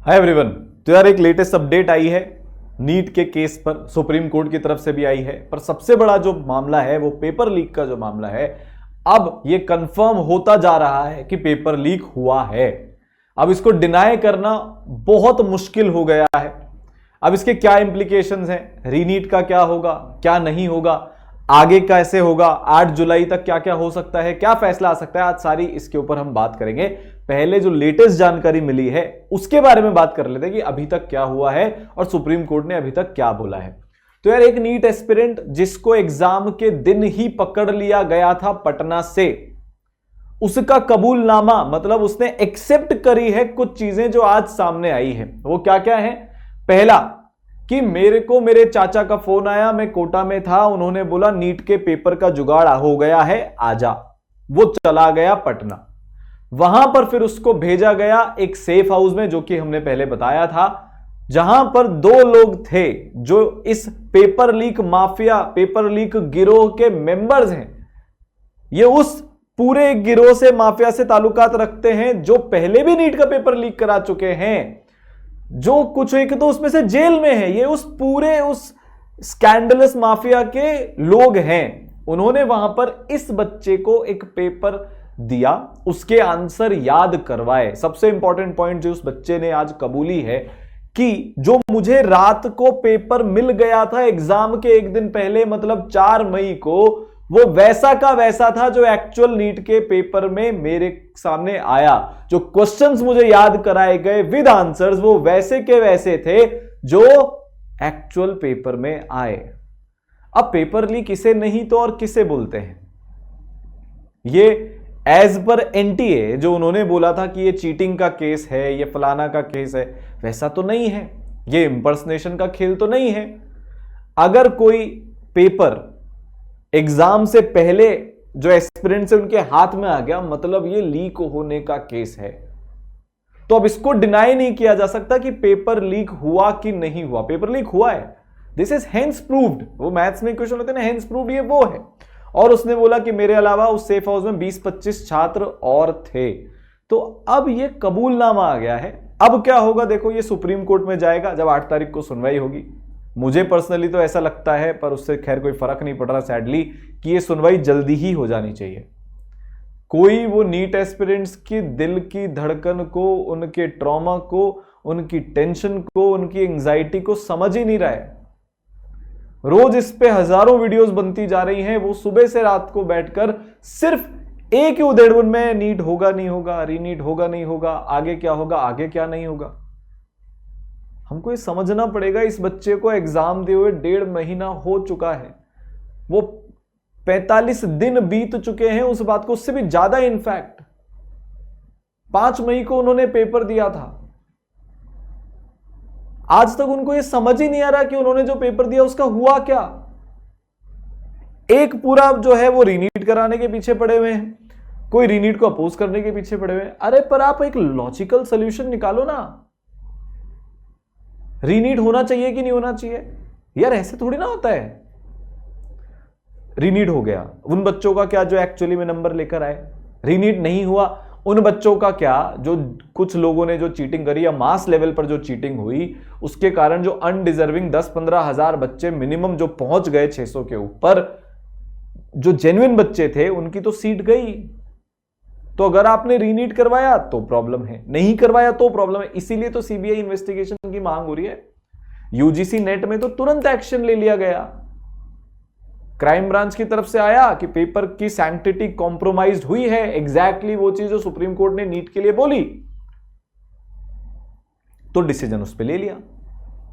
Hi everyone. तो यार एक लेटेस्ट अपडेट आई है नीट के केस पर, सुप्रीम कोर्ट की तरफ से भी आई है। पर सबसे बड़ा जो मामला है वो पेपर लीक का जो मामला है, अब ये कंफर्म होता जा रहा है कि पेपर लीक हुआ है। अब इसको डिनाई करना बहुत मुश्किल हो गया है। अब इसके क्या इंप्लीकेशंस हैं, रीनीट का क्या होगा, क्या नहीं होगा, आगे कैसे होगा, 8 जुलाई तक क्या क्या हो सकता है, क्या फैसला आ सकता है, आज सारी इसके ऊपर हम बात करेंगे। पहले जो लेटेस्ट जानकारी मिली है उसके बारे में बात कर लेते हैं कि अभी तक क्या हुआ है और सुप्रीम कोर्ट ने अभी तक क्या बोला है। तो यार एक नीट एस्पिरेंट जिसको एग्जाम के दिन ही पकड़ लिया गया था पटना से, उसका कबूलनामा मतलब उसने एक्सेप्ट करी है कुछ चीजें जो आज सामने आई है। वो क्या क्या है? पहला कि मेरे को मेरे चाचा का फोन आया, मैं कोटा में था, उन्होंने बोला नीट के पेपर का जुगाड़ हो गया है, आजा। वो चला गया पटना। वहां पर फिर उसको भेजा गया एक सेफ हाउस में, जो कि हमने पहले बताया था, जहां पर 2 लोग थे जो इस paper leak mafia, paper leak गिरोह के मेंबर्स हैं। ये उस पूरे गिरोह से, माफिया से ताल्लुकात रखते हैं जो पहले भी नीट का पेपर लीक करा चुके हैं, जो कुछ एक तो उसमें से जेल में है। ये उस पूरे उस स्कैंडलस माफिया के लोग हैं। उन्होंने वहां पर इस बच्चे को एक पेपर दिया, उसके आंसर याद करवाए। सबसे इंपॉर्टेंट पॉइंट जो उस बच्चे ने आज कबूली है कि जो मुझे रात को पेपर मिल गया था एग्जाम के एक दिन पहले, मतलब 4 मई को, वो वैसा का वैसा था जो एक्चुअल नीट के पेपर में मेरे सामने आया। जो क्वेश्चंस मुझे याद कराए गए विद आंसर्स, वो वैसे के वैसे थे जो एक्चुअल पेपर में आए। अब पेपर लीक किसे नहीं तो और किसे बोलते हैं? ये एज पर एनटीए जो उन्होंने बोला था कि ये चीटिंग का केस है, ये फलाना का केस है, वैसा तो नहीं है। ये इंपर्सनेशन का खेल तो नहीं है। अगर कोई पेपर एग्जाम से पहले जो एस्पिरेंट से उनके हाथ में आ गया, मतलब ये लीक होने का केस है। तो अब इसको डिनाई नहीं किया जा सकता कि पेपर लीक हुआ कि नहीं हुआ। पेपर लीक हुआ है, दिस इज हेंस प्रूव्ड। वो मैथ्स में क्वेश्चन होते हैं ना, हेंस प्रूव्ड, ये वो है। और उसने बोला कि मेरे अलावा उस सेफ हाउस में 20-25 छात्र और थे। तो अब ये कबूलनामा आ गया है। अब क्या होगा देखो, ये सुप्रीम कोर्ट में जाएगा जब 8 तारीख को सुनवाई होगी। मुझे पर्सनली तो ऐसा लगता है, पर उससे खैर कोई फर्क नहीं पड़ रहा सैडली, कि ये सुनवाई जल्दी ही हो जानी चाहिए। कोई वो नीट एस्पिरेंट्स की दिल की धड़कन को, उनके ट्रॉमा को, उनकी टेंशन को, उनकी एंजाइटी को समझ ही नहीं रहा है। रोज इस पे हजारों वीडियोस बनती जा रही हैं। वो सुबह से रात को बैठकर सिर्फ एक ही उधेड़बुन में नीट होगा नहीं होगा, रीनीट होगा नहीं होगा, आगे क्या होगा, आगे क्या नहीं होगा। हमको ये समझना पड़ेगा, इस बच्चे को एग्जाम दिए हुए 1.5 महीना हो चुका है। वो 45 दिन बीत चुके हैं उस बात को, उससे भी ज्यादा। इनफैक्ट 5 मई को उन्होंने पेपर दिया था। आज तक उनको ये समझ ही नहीं आ रहा कि उन्होंने जो पेपर दिया उसका हुआ क्या। एक पूरा जो है वो रीनीट कराने के पीछे पड़े हुए हैं, कोई रीनीट को अपोज करने के पीछे पड़े हुए हैं। अरे पर आप एक लॉजिकल सॉल्यूशन निकालो ना। रीनीट होना चाहिए कि नहीं होना चाहिए यार, ऐसे थोड़ी ना होता है। रीनीट हो गया, उन बच्चों का क्या जो एक्चुअली में नंबर लेकर आए? रीनीट नहीं हुआ, उन बच्चों का क्या जो कुछ लोगों ने जो चीटिंग करी या मास लेवल पर जो चीटिंग हुई, उसके कारण जो अनडिजर्विंग 10-15 हजार बच्चे मिनिमम जो पहुंच गए 600 के ऊपर, जो जेन्युइन बच्चे थे, उनकी तो सीट गई। तो अगर आपने रीनीट करवाया तो प्रॉब्लम है, नहीं करवाया तो प्रॉब्लम है। इसीलिए तो सीबीआई इन्वेस्टिगेशन की मांग हो रही है। यूजीसी नेट में तो तुरंत एक्शन ले लिया गया। क्राइम ब्रांच की तरफ से आया कि पेपर की सैंक्टिटी कॉम्प्रोमाइज्ड हुई है, एग्जैक्टली वो चीज जो सुप्रीम कोर्ट ने नीट के लिए बोली। तो डिसीजन उस पर ले लिया,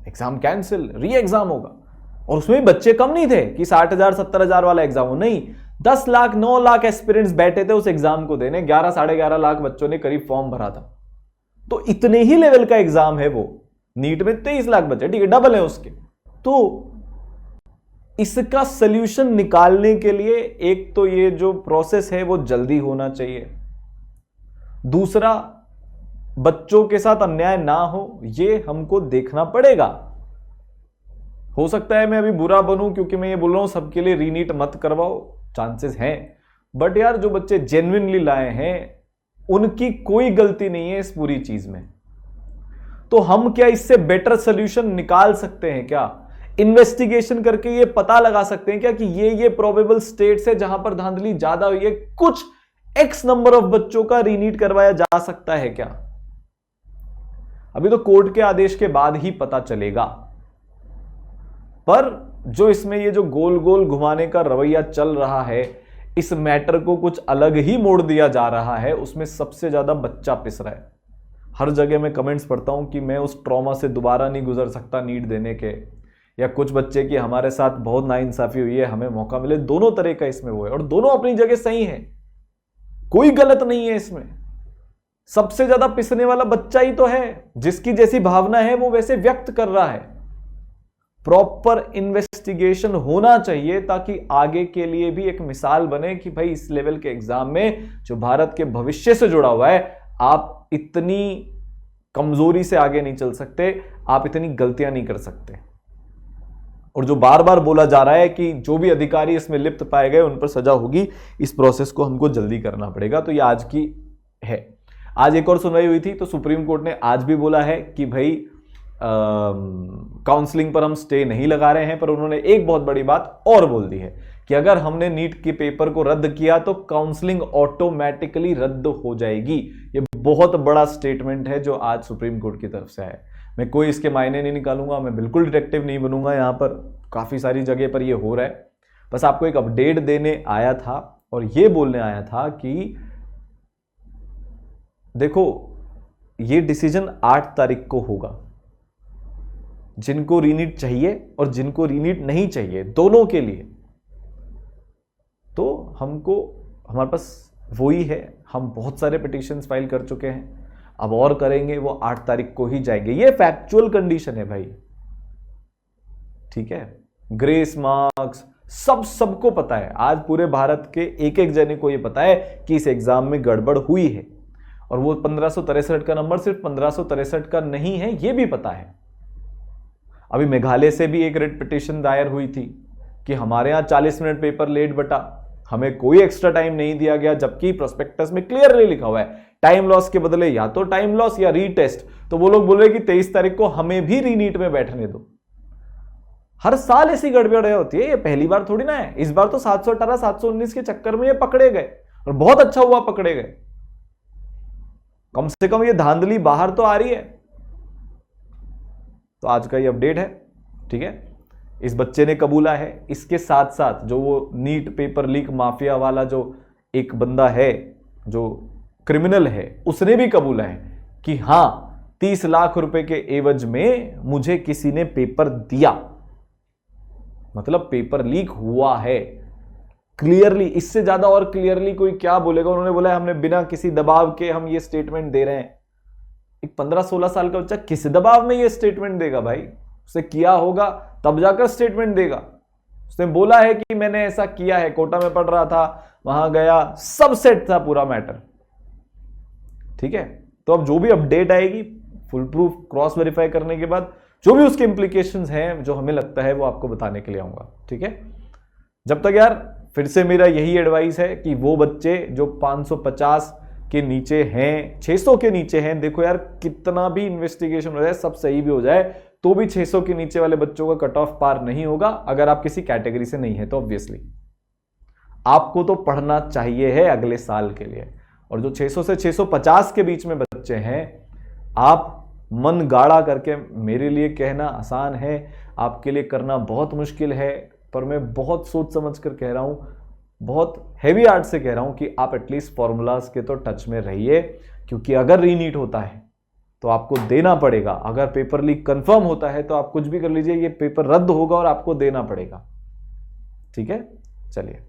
एग्जाम कैंसिल, री एग्जाम होगा। और उसमें बच्चे कम नहीं थे कि 60,000 70,000 वाला एग्जाम हो, नहीं, 10 लाख 9 लाख एस्पिरेंट्स बैठे थे उस एग्जाम को देने। 11-11.5 लाख बच्चों ने करीब फॉर्म भरा था। तो इतने ही लेवल का एग्जाम है वो। नीट में 23 लाख बच्चे, ठीक है, डबल है उसके। तो इसका सल्यूशन निकालने के लिए एक तो ये जो प्रोसेस है वो जल्दी होना चाहिए। दूसरा, बच्चों के साथ अन्याय ना हो, ये हमको देखना पड़ेगा। हो सकता है मैं अभी बुरा बनूं क्योंकि मैं ये बोल रहा हूं सबके लिए रीनीट मत करवाओ, चांसेस हैं, बट यार जो बच्चे जेन्युइनली लाए हैं उनकी कोई गलती नहीं है इस पूरी चीज में। तो हम क्या इससे बेटर सोल्यूशन निकाल सकते हैं क्या? इन्वेस्टिगेशन करके ये पता लगा सकते हैं क्या कि ये प्रोबेबल स्टेट्स है जहां पर धांधली ज्यादा हुई है, कुछ एक्स नंबर ऑफ बच्चों का रीनीट करवाया जा सकता है क्या? अभी तो कोर्ट के आदेश के बाद ही पता चलेगा। पर जो इसमें ये जो गोल गोल घुमाने का रवैया चल रहा है, इस मैटर को कुछ अलग ही मोड़ दिया जा रहा है, उसमें सबसे ज्यादा बच्चा पिस रहा है। हर जगह मैं कमेंट्स पढ़ता हूं कि मैं उस ट्रॉमा से दोबारा नहीं गुजर सकता नीट देने के, या कुछ बच्चे की हमारे साथ बहुत नाइंसाफी हुई है, हमें मौका मिले। दोनों तरह का इसमें वो है और दोनों अपनी जगह सही है, कोई गलत नहीं है इसमें। सबसे ज्यादा पिसने वाला बच्चा ही तो है, जिसकी जैसी भावना है वो वैसे व्यक्त कर रहा है। प्रॉपर इन्वेस्टिगेशन होना चाहिए ताकि आगे के लिए भी एक मिसाल बने कि भाई इस लेवल के एग्जाम में जो भारत के भविष्य से जुड़ा हुआ है, आप इतनी कमजोरी से आगे नहीं चल सकते, आप इतनी गलतियां नहीं कर सकते। और जो बार बार बोला जा रहा है कि जो भी अधिकारी इसमें लिप्त पाए गए उन पर सजा होगी, इस प्रोसेस को हमको जल्दी करना पड़ेगा। तो ये आज की है। आज एक और सुनवाई हुई थी, तो सुप्रीम कोर्ट ने आज भी बोला है कि भाई काउंसलिंग पर हम स्टे नहीं लगा रहे हैं, पर उन्होंने एक बहुत बड़ी बात और बोल दी है कि अगर हमने नीट के पेपर को रद्द किया तो काउंसलिंग ऑटोमेटिकली रद्द हो जाएगी। ये बहुत बड़ा स्टेटमेंट है जो आज सुप्रीम कोर्ट की तरफ से है। मैं कोई इसके मायने नहीं निकालूंगा, मैं बिल्कुल डिटेक्टिव नहीं बनूंगा, यहां पर काफी सारी जगह पर ये हो रहा है। बस आपको एक अपडेट देने आया था और ये बोलने आया था कि देखो ये डिसीजन 8 तारीख को होगा। जिनको रीनीट चाहिए और जिनको रीनीट नहीं चाहिए, दोनों के लिए, तो हमको हमारे पास वही है। हम बहुत सारे पिटीशंस फाइल कर चुके हैं, अब और करेंगे, वो 8 तारीख को ही जाएंगे। ये फैक्चुअल कंडीशन है भाई, ठीक है। ग्रेस मार्क्स सबको पता है, आज पूरे भारत के एक एक जने को ये पता है कि इस एग्जाम में गड़बड़ हुई है। और वो 1563 का नंबर सिर्फ 1563 का नहीं है, ये भी पता है। अभी मेघालय से भी एक रिट पिटीशन दायर हुई थी कि हमारे यहां 40 मिनट पेपर लेट बटा, हमें कोई एक्स्ट्रा टाइम नहीं दिया गया, जबकि प्रोस्पेक्टस में क्लियरली लिखा हुआ है टाइम लॉस के बदले या तो टाइम लॉस या रीटेस्ट। तो वो लोग बोल रहे कि 23 तारीख को हमें भी रीनीट में बैठने दो। हर साल ऐसी गड़बड़ें होती है, ये पहली बार थोड़ी ना है। इस बार तो 718 719 के चक्कर में ये पकड़े गए और बहुत अच्छा हुआ पकड़े गए। कम से कम ये धांधली बाहर तो आ रही है। तो आज का ये अपडेट है, ठीक है। इस बच्चे ने कबूला है, इसके साथ साथ जो वो नीट पेपर लीक माफिया वाला जो एक बंदा है जो क्रिमिनल है, उसने भी कबूला है कि हां 30 लाख रुपए के एवज में मुझे किसी ने पेपर दिया, मतलब पेपर लीक हुआ है। क्लियरली, इससे ज्यादा और क्लियरली कोई क्या बोलेगा। उन्होंने बोला हमने बिना किसी दबाव के हम ये स्टेटमेंट दे रहे हैं। एक 15-16 साल का बच्चा किस दबाव में ये स्टेटमेंट देगा भाई? उसे किया होगा तब जाकर स्टेटमेंट देगा। उसने बोला है कि मैंने ऐसा किया है, कोटा में पढ़ रहा था, वहां गया, सब सेट था पूरा मैटर, ठीक है। तो अब जो भी अपडेट आएगी फुल प्रूफ क्रॉस वेरीफाई करने के बाद जो भी उसके इंप्लीकेशंस हैं, जो हमें लगता है वो आपको बताने के लिए आऊंगा, ठीक है। जब तक यार फिर से मेरा यही एडवाइस है कि वो बच्चे जो 550 के नीचे हैं, 600 के नीचे हैं, देखो यार कितना भी इन्वेस्टिगेशन हो जाए, सब सही भी हो जाए, तो भी 600 के नीचे वाले बच्चों का कट ऑफ पार नहीं होगा अगर आप किसी कैटेगरी से नहीं है। तो ऑब्वियसली आपको तो पढ़ना चाहिए है अगले साल के लिए। और जो 600 से 650 के बीच में बच्चे हैं, आप मन गाढ़ा करके, मेरे लिए कहना आसान है, आपके लिए करना बहुत मुश्किल है, पर मैं बहुत सोच समझ कर कह रहा हूं, बहुत हैवी आर्ट से कह रहा हूं कि आप एटलीस्ट फॉर्मूलाज के तो टच में रहिए। क्योंकि अगर रीनीट होता है तो आपको देना पड़ेगा, अगर पेपर लीक कंफर्म होता है तो आप कुछ भी कर लीजिए, ये पेपर रद्द होगा और आपको देना पड़ेगा, ठीक है। चलिए।